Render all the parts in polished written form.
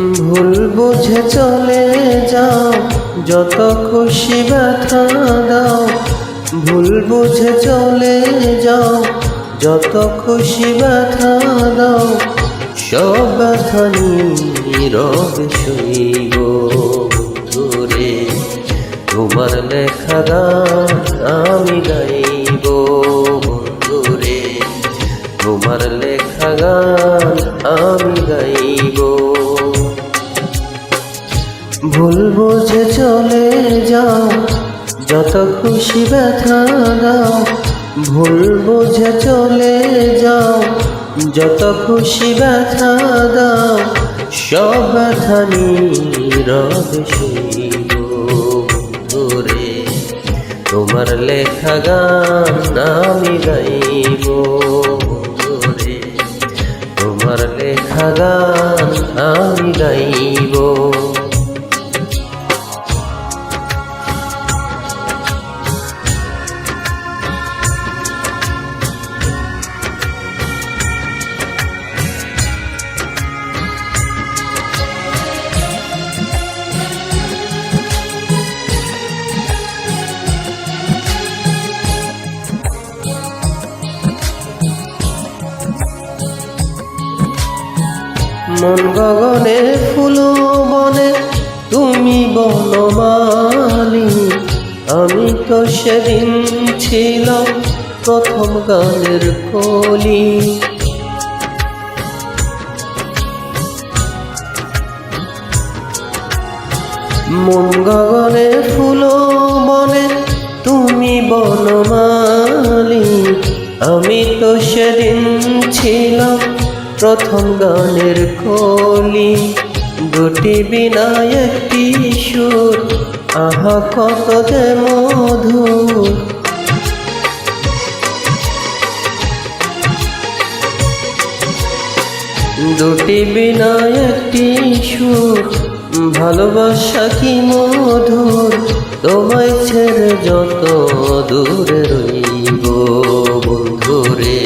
ভুল বুঝে চলে যাও, যত খুশি ব্যথা দাও। ভুল বুঝে চলে যাও, যত খুশি ব্যথা দাও। সব ব্যথা নীরবে সইব বন্ধুরে, তোমার লেখা গান আমি গাইব বন্ধুরে, তোমার লেখা গান আমি গাইব। ভুল বুঝে চলে যাও, যত খুশি ব্যথা দাও। ভুল বুঝে চলে যাও, যত খুশি ব্যথা দাও। সব ব্যথা নীরবে সইব বন্ধুরে, তোমার লেখা গান আমি গাইব বন্ধুরে, তোমার লেখা গান আমি গাইব। মন গগনে ফুল বনে তুমি বনমালী, আমি তো সেদিন ছিলাম প্রথম গানের কলি। মন গগনে ফুল বনে তুমি বনমালী, আমি তো সেদিন ছিলাম প্রথম গানের কলি। দুটি বিনা একটি সুর, আহা কত যে মধুর। দুটি বিনা একটি সুর, ভালোবাসা কি মধুর। তোমায় ছেড়ে যত দূরে রইব বন্ধুরে,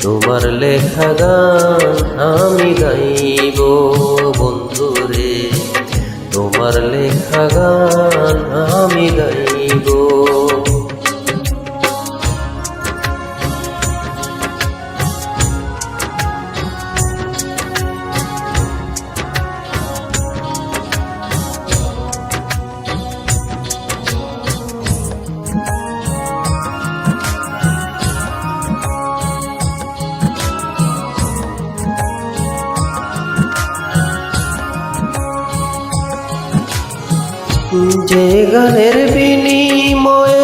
তোমার লেখা গান আমি গাইব বন্ধুরে, তোমার লেখা গান আমি গাইব। যে গানের বিনিময়ে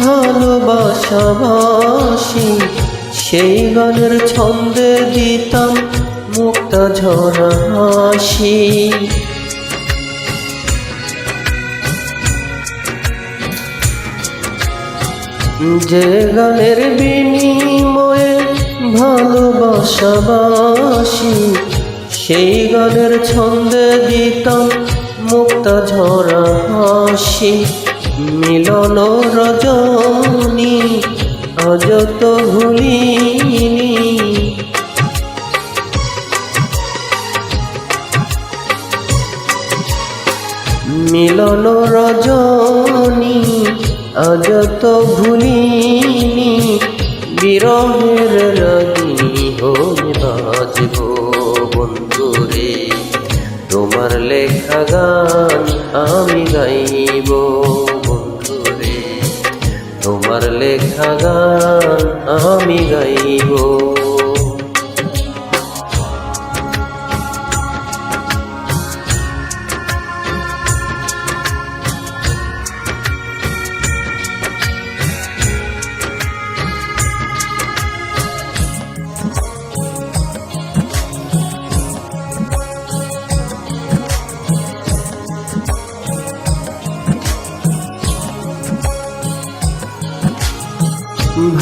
ভালোবাসাবাসি, সেই গানের ছন্দে দিতাম মুক্তা ঝরা হাসি। যে গানের বিনিময়ে ভালোবাসাবাসি, সেই গানের ছন্দে দিতাম মুক্তা ঝরা হাসি। মিলন রজনী আজ তো ভুলিনি, মিলন রজনী আজ তো ভুলিনি। বিরহের রাগিনী হয়ে বাজব বন্ধুরে, তোমার লেখা গান আমি গাইব বন্ধুরে, তোমার লেখা গান আমি গাইব।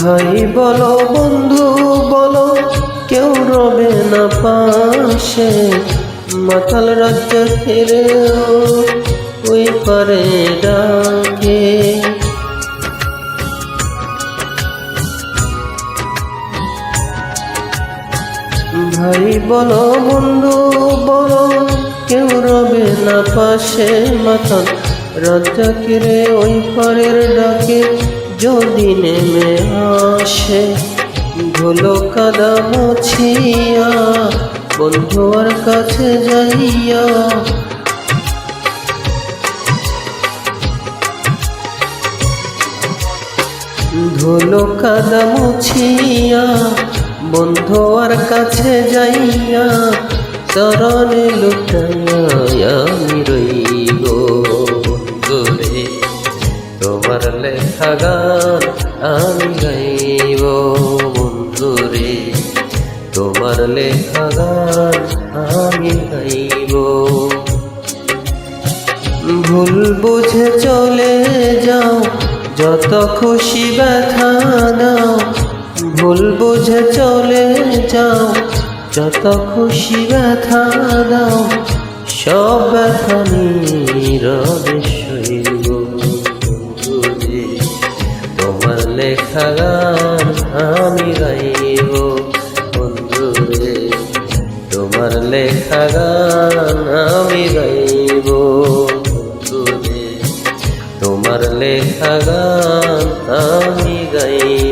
ভাই বলো বন্ধু বলো, কেউ রবে না পাশে। মাতাল রাজ্য ফিরে ওই পারে ডাকে। ভাই বলো বন্ধু বলো, কেউ রবে না পাশে। মাতাল রাজ্জাকেরে ওই পারের ডাকে যদি নেমে আসে, ধুলো কাদা মুছিয়া বন্ধুর কাছে যাইয়া। ধুলো কাদা মুছিয়া বন্ধুর কাছে যাইয়া, চরণে লুটাইয়া আমি রইব বন্ধুরে, তোমার লেখা গান আমি গাইব বন্ধুরে, তোমার লেখা গান আমি গাইব। ভুল বুঝে চলে যাও, যত খুশি ব্যথা নাও। ভুল বুঝে চলে যাও, যত খুশি ব্যথা দাও। সব ব্যথা নীরবে সইব বন্ধুরে, তোমার লেখা গান আমি গাইব বন্ধুরে, তোমার লেখা গান আমি গাইব বন্ধুরে, তোমার লেখা গান আমি গাইব।